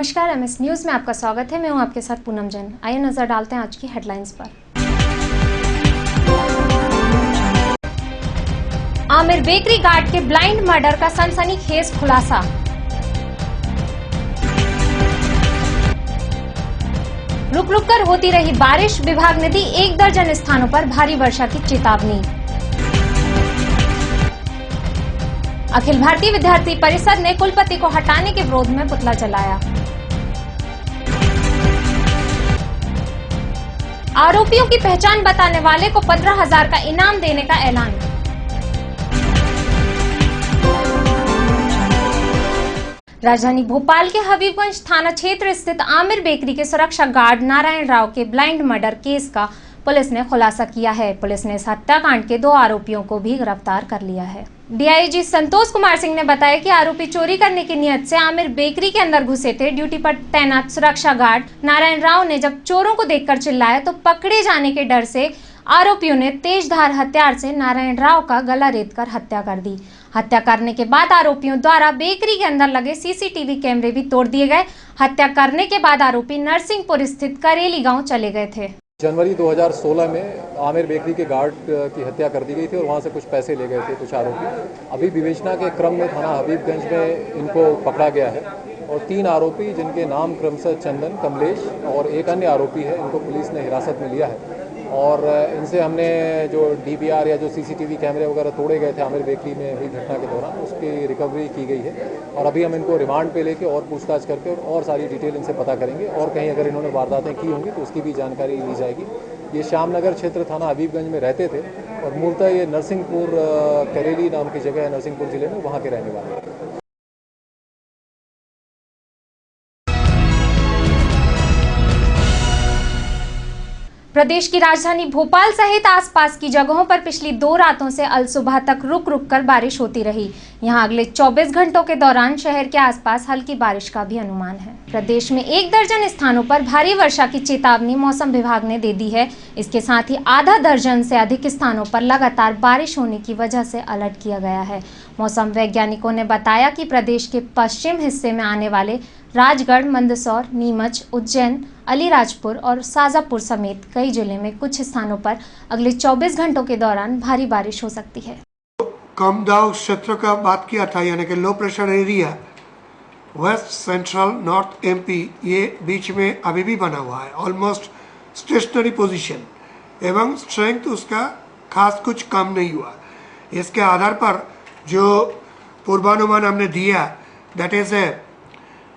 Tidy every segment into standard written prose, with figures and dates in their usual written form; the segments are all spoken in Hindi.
नमस्कार, एमएस न्यूज में आपका स्वागत है। मैं हूं आपके साथ पूनम जैन। आइए नजर डालते हैं आज की हेडलाइंस पर। आमिर बेकरी गार्ड के ब्लाइंड मर्डर का सनसनीखेज खुलासा। रुक रुक कर होती रही बारिश, विभाग ने दी 1 दर्जन स्थानों पर भारी वर्षा की चेतावनी। अखिल भारतीय विद्यार्थी परिषद ने कुलपति को हटाने के विरोध में पुतला जलाया। आरोपियों की पहचान बताने वाले को 15,000 का इनाम देने का ऐलान। राजधानी भोपाल के हबीबगंज थाना क्षेत्र स्थित आमिर बेकरी के सुरक्षा गार्ड नारायण राव के ब्लाइंड मर्डर केस का पुलिस ने खुलासा किया है। पुलिस ने इस हत्याकांड के 2 आरोपियों को भी गिरफ्तार कर लिया है। डीआईजी संतोष कुमार सिंह ने बताया कि आरोपी चोरी करने की नियत से आमिर बेकरी के अंदर घुसे थे। ड्यूटी पर तैनात सुरक्षा गार्ड नारायण राव ने जब चोरों को देखकर चिल्लाया तो पकड़े जाने के डर से आरोपियों ने तेजधार हथियार से नारायण राव का गला रेतकर हत्या कर दी। हत्या करने के बाद आरोपियों द्वारा बेकरी के अंदर लगे सीसीटीवी कैमरे भी तोड़ दिए गए। हत्या करने के बाद आरोपी नरसिंहपुर स्थित करेली गाँव चले गए थे। जनवरी 2016 में आमिर बेकरी के गार्ड की हत्या कर दी गई थी और वहाँ से कुछ पैसे ले गए थे कुछ आरोपी। अभी विवेचना के क्रम में थाना हबीबगंज में इनको पकड़ा गया है और 3 आरोपी जिनके नाम क्रमशः चंदन, कमलेश और एक अन्य आरोपी है, इनको पुलिस ने हिरासत में लिया है। और इनसे हमने जो डीवीआर या जो सीसीटीवी कैमरे वगैरह तोड़े गए थे आमिर बेकरी में हुई घटना के दौरान, उसकी रिकवरी की गई है और अभी हम इनको रिमांड पे लेके और पूछताछ करके और सारी डिटेल इनसे पता करेंगे और कहीं अगर इन्होंने वारदातें की होंगी तो उसकी भी जानकारी ली जाएगी। ये श्यामनगर क्षेत्र थाना हबीबगंज में रहते थे और मूलतः ये नरसिंहपुर करेली नाम की जगह है नरसिंहपुर जिले में, वहाँ के रहने वाले हैं। प्रदेश की राजधानी भोपाल सहित आसपास की जगहों पर पिछली 2 रातों से अलसुबह तक रुक रुक कर बारिश होती रही। यहां अगले 24 घंटों के दौरान शहर के आसपास हल्की बारिश का भी अनुमान है। प्रदेश में 1 दर्जन स्थानों पर भारी वर्षा की चेतावनी मौसम विभाग ने दे दी है। इसके साथ ही आधा दर्जन से अधिक स्थानों पर लगातार बारिश होने की वजह से अलर्ट किया गया है। मौसम वैज्ञानिकों ने बताया कि प्रदेश के पश्चिम हिस्से में आने वाले राजगढ़, मंदसौर, नीमच, उज्जैन, अलीराजपुर और शाजापुर समेत कई जिले में कुछ स्थानों पर अगले 24 घंटों के दौरान भारी बारिश हो सकती है। कम दबाव क्षेत्र का बात किया था, यानी कि low pressure area west central north MP, ये बीच में अभी भी बना हुआ है, ऑलमोस्ट स्टेशनरी पोजीशन एवं स्ट्रेंथ उसका खास कुछ कम नहीं हुआ। इसके आधार पर जो पूर्वानुमान हमने दिया, that is a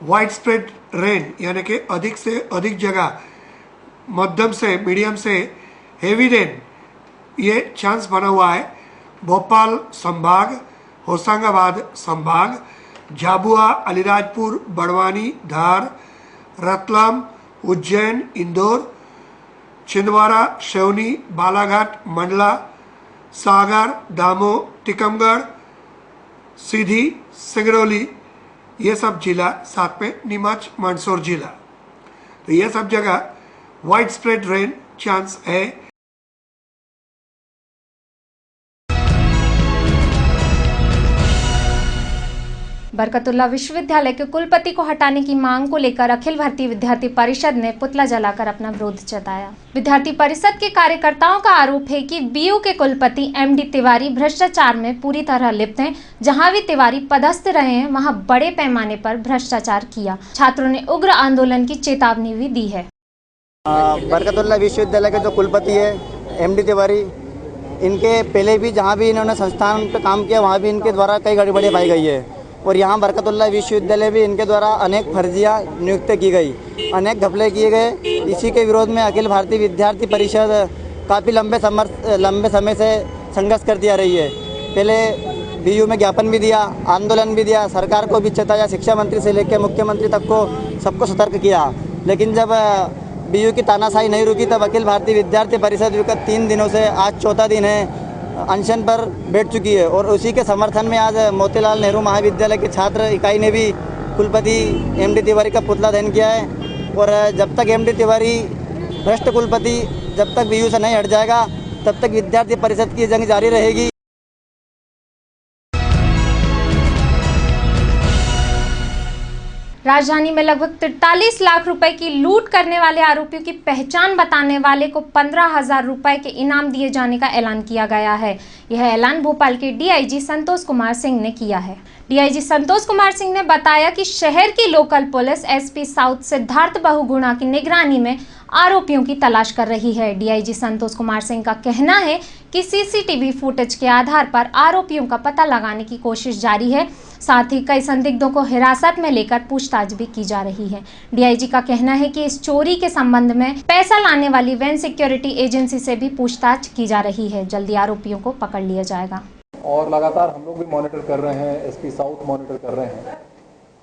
wide spread rain, यानी कि अधिक से अधिक जगह मध्यम से मीडियम से हेवी रेन, ये चांस बना हुआ है। भोपाल संभाग, होशंगाबाद संभाग, झाबुआ, अलीराजपुर, बड़वानी, धार, रतलाम, उज्जैन, इंदौर, छिंदवाड़ा, सिवनी, बालाघाट, मंडला, सागर, दामोह, टीकमगढ़, सीधी, सिंगरौली, ये सब जिला, साथ में नीमच, मंदसौर जिला, तो ये सब जगह वाइड स्प्रेड रेन चांस है। बरकतुल्लाह विश्वविद्यालय के कुलपति को हटाने की मांग को लेकर अखिल भारतीय विद्यार्थी परिषद ने पुतला जलाकर अपना विरोध जताया। विद्यार्थी परिषद के कार्यकर्ताओं का आरोप है कि बीयू के कुलपति एमडी तिवारी भ्रष्टाचार में पूरी तरह लिप्त हैं। जहां भी तिवारी पदस्थ रहे हैं वहां बड़े पैमाने पर भ्रष्टाचार किया। छात्रों ने उग्र आंदोलन की चेतावनी भी दी है। बरकतुल्लाह विश्वविद्यालय के जो कुलपति है एमडी तिवारी, इनके पहले भी जहाँ भी इन्होंने संस्थान पे काम किया वहाँ भी इनके द्वारा कई गड़बड़ियाँ पाई गई है और यहाँ बरकतुल्लाह विश्वविद्यालय भी इनके द्वारा अनेक फर्जियाँ नियुक्त की गई, अनेक घपले किए गए। इसी के विरोध में अखिल भारतीय विद्यार्थी परिषद काफ़ी लंबे समय से संघर्ष करती आ रही है। पहले बीयू में ज्ञापन भी दिया, आंदोलन भी दिया, सरकार को भी चेताया, शिक्षा मंत्री से लेकर मुख्यमंत्री तक को सबको सतर्क किया। लेकिन जब बीयू की तानाशाही नहीं रुकी तब अखिल भारतीय विद्यार्थी परिषद विगत 3 दिनों से आज 4था दिन है अनशन पर बैठ चुकी है और उसी के समर्थन में आज मोतीलाल नेहरू महाविद्यालय के छात्र इकाई ने भी कुलपति एमडी तिवारी का पुतला दहन किया है। और जब तक एमडी तिवारी भ्रष्ट कुलपति जब तक बीयू से नहीं हट जाएगा तब तक विद्यार्थी परिषद की जंग जारी रहेगी। राजधानी में लगभग 43 लाख रुपए की लूट करने वाले आरोपियों की पहचान बताने वाले को 15,000 रुपए के इनाम दिए जाने का ऐलान किया गया है। यह ऐलान भोपाल के डीआईजी संतोष कुमार सिंह ने किया है। डीआईजी संतोष कुमार सिंह ने बताया कि शहर की local police SP south Siddharth Bahuguna की निगरानी में आरोपियों की तलाश कर रही है। डीआईजी संतोष कुमार सिंह का कहना है कि सीसीटीवी फुटेज के आधार पर आरोपियों का पता लगाने की कोशिश जारी है। साथ ही कई संदिग्धों को हिरासत में लेकर पूछताछ भी की जा रही है। डीआईजी का कहना है कि इस चोरी के संबंध में पैसा लाने वाली वैन सिक्योरिटी एजेंसी से भी पूछताछ की जा रही है। जल्दी आरोपियों को पकड़ लिया जाएगा। और लगातार हम लोग भी मॉनिटर कर रहे हैं, एसपी साउथ मॉनिटर कर रहे हैं।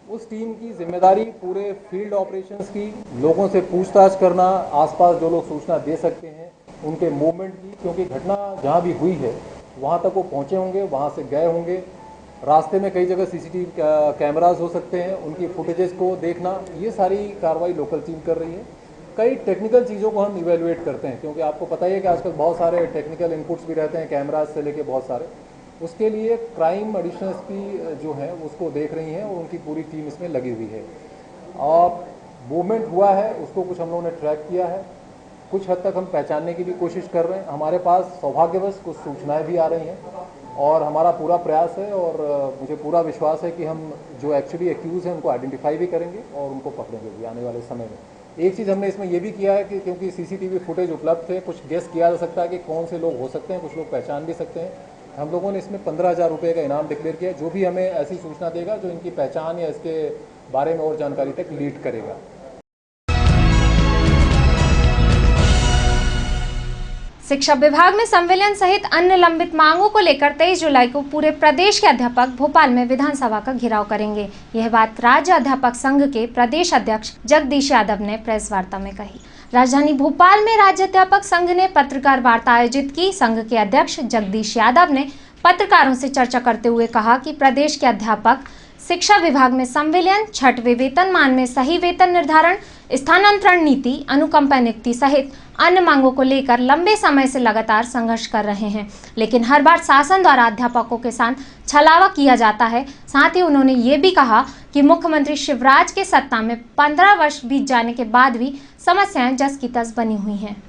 उस टीम की जिम्मेदारी पूरे फील्ड ऑपरेशंस की, लोगों से पूछताछ करना, आसपास जो लोग सूचना दे सकते हैं उनके मूवमेंट की, क्योंकि घटना जहां भी हुई है वहां तक वो पहुंचे होंगे, वहां से गए होंगे। रास्ते में कई जगह सीसीटीवी कैमरास हो सकते हैं, उनकी फुटेजेस को देखना, ये सारी कार्रवाई लोकल टीम कर रही है। कई टेक्निकल चीज़ों को हम इवेलुएट करते हैं, क्योंकि आपको पता ही है कि आजकल बहुत सारे टेक्निकल इनपुट्स भी रहते हैं, कैमराज से लेके बहुत सारे। उसके लिए क्राइम एडिशनल एसपी जो है उसको देख रही हैं और उनकी पूरी टीम इसमें लगी हुई है। और मूवमेंट हुआ है उसको कुछ हम लोगों ने ट्रैक किया है, कुछ हद तक हम पहचानने की भी कोशिश कर रहे हैं। हमारे पास सौभाग्यवश कुछ सूचनाएं भी आ रही हैं और हमारा पूरा प्रयास है और मुझे पूरा विश्वास है कि हम जो एक्चुअली एक्यूज हैं उनको आइडेंटिफाई भी करेंगे और उनको पकड़ेंगे भी आने वाले समय में। एक चीज़ हमने इसमें यह भी किया है कि क्योंकि सीसीटीवी फुटेज उपलब्ध है, कुछ गेस किया जा सकता है कि कौन से लोग हो सकते हैं, कुछ लोग पहचान भी सकते हैं। हम लोगों ने इसमें 15,000 रुपये का इनाम डिक्लेयर किया। जो भी हमें ऐसी सूचना देगा जो इनकी पहचान या इसके बारे में और जानकारी तक लीड करेगा। शिक्षा विभाग में संविलियन सहित अन्य लंबित मांगों को लेकर 23 जुलाई को पूरे प्रदेश के अध्यापक भोपाल में विधानसभा का घेराव करेंगे। यह बात राज्य अध्यापक संघ के प्रदेश अध्यक्ष जगदीश यादव ने प्रेस वार्ता में कही। राजधानी भोपाल में राज्य अध्यापक संघ ने पत्रकार वार्ता आयोजित की। संघ के अध्यक्ष जगदीश यादव ने पत्रकारों से चर्चा करते हुए कहा कि प्रदेश के अध्यापक शिक्षा विभाग में संविलियन, छठवें वेतनमान में सही वेतन निर्धारण, स्थानांतरण नीति, अनुकंपा नियुक्ति सहित अन्य मांगों को लेकर लंबे समय से लगातार संघर्ष कर रहे हैं, लेकिन हर बार शासन द्वारा अध्यापकों के साथ छलावा किया जाता है। साथ ही उन्होंने ये भी कहा कि मुख्यमंत्री शिवराज के सत्ता में 15 वर्ष बीत जाने के बाद भी समस्याएं जस की तस बनी हुई हैं।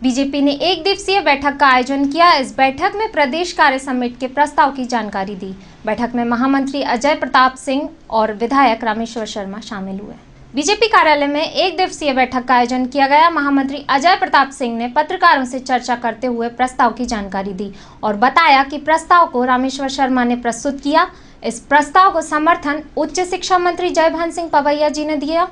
बीजेपी ने एक दिवसीय बैठक का आयोजन किया। इस बैठक में प्रदेश कार्य समिति के प्रस्ताव की जानकारी दी। बैठक में महामंत्री अजय प्रताप सिंह और विधायक रामेश्वर शर्मा शामिल हुए। बीजेपी कार्यालय में एक दिवसीय बैठक का आयोजन किया गया। महामंत्री अजय प्रताप सिंह ने पत्रकारों से चर्चा करते हुए प्रस्ताव की जानकारी दी और बताया कि प्रस्ताव को रामेश्वर शर्मा ने प्रस्तुत किया। इस प्रस्ताव को समर्थन उच्च शिक्षा मंत्री जयभान सिंह पवैया जी ने दिया।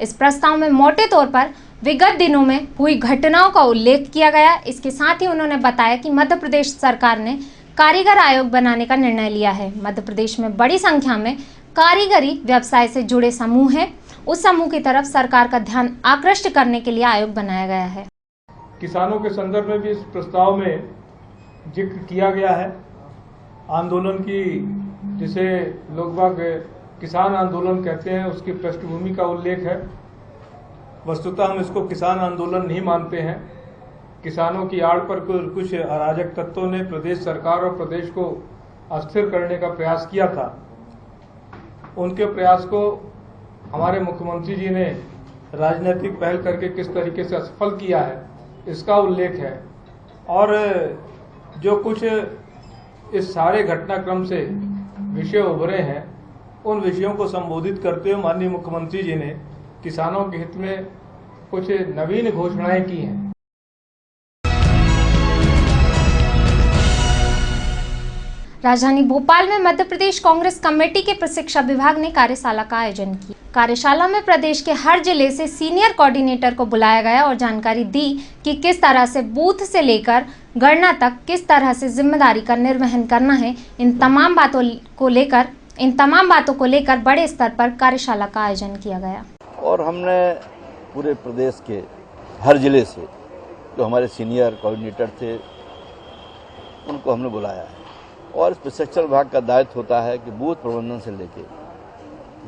इस प्रस्ताव में मोटे तौर पर विगत दिनों में हुई घटनाओं का उल्लेख किया गया। इसके साथ ही उन्होंने बताया कि मध्य प्रदेश सरकार ने कारीगर आयोग बनाने का निर्णय लिया है। मध्य प्रदेश में बड़ी संख्या में कारीगरी व्यवसाय से जुड़े समूह हैं। उस समूह की तरफ सरकार का ध्यान आकृष्ट करने के लिए आयोग बनाया गया है। किसानों के संदर्भ में भी इस प्रस्ताव में जिक्र किया गया है। आंदोलन की, जिसे लोग बाग किसान आंदोलन कहते हैं, उसकी पृष्ठभूमि का उल्लेख है। वस्तुतः हम इसको किसान आंदोलन नहीं मानते हैं। किसानों की आड़ पर कुछ अराजक तत्वों ने प्रदेश सरकार और प्रदेश को अस्थिर करने का प्रयास किया था। उनके प्रयास को हमारे मुख्यमंत्री जी ने राजनीतिक पहल करके किस तरीके से असफल किया है, इसका उल्लेख है। और जो कुछ इस सारे घटनाक्रम से विषय उभरे हैं, उन विषयों को संबोधित करते हुए माननीय मुख्यमंत्री जी ने किसानों के हित में कुछ नवीन घोषणाएं की हैं। राजधानी भोपाल में मध्य प्रदेश कांग्रेस कमेटी के प्रशिक्षण विभाग ने कार्यशाला का आयोजन किया। कार्यशाला में प्रदेश के हर जिले से सीनियर कोऑर्डिनेटर को बुलाया गया और जानकारी दी कि किस तरह से बूथ से लेकर गणना तक किस तरह से जिम्मेदारी का निर्वहन करना है। इन तमाम बातों को लेकर बड़े स्तर पर कार्यशाला का आयोजन किया गया। और हमने पूरे प्रदेश के हर जिले से जो हमारे सीनियर कोऑर्डिनेटर थे उनको हमने बुलाया है। और इस प्रशिक्षण विभाग का दायित्व होता है कि बूथ प्रबंधन से लेकर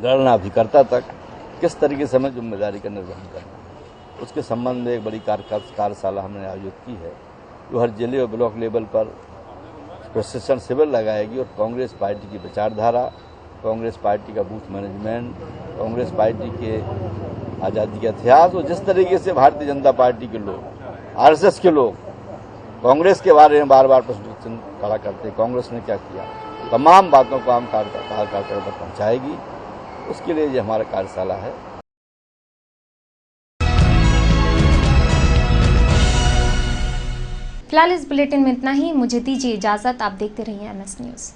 गणना अभिकर्ता तक किस तरीके से हमें जिम्मेदारी का निर्वहन करना है, उसके संबंध में एक बड़ी कार्यशाला हमने आयोजित की है, जो हर जिले और ब्लॉक लेवल पर प्रशिक्षण शिविर लगाएगी और कांग्रेस पार्टी की विचारधारा, कांग्रेस पार्टी का बूथ मैनेजमेंट, कांग्रेस पार्टी के आज़ादी का इतिहास और जिस तरीके से भारतीय जनता पार्टी के लोग, आरएसएस के लोग कांग्रेस के बारे में बार बार प्रश्न खड़ा करते हैं, कांग्रेस ने क्या किया, तमाम बातों को हम कार्यकर्ताओं तक पहुँचाएगी। उसके लिए ये हमारा कार्यशाला है। फिलहाल इस बुलेटिन में इतना ही। मुझे दीजिए इजाजत। आप देखते रहिए MS न्यूज़।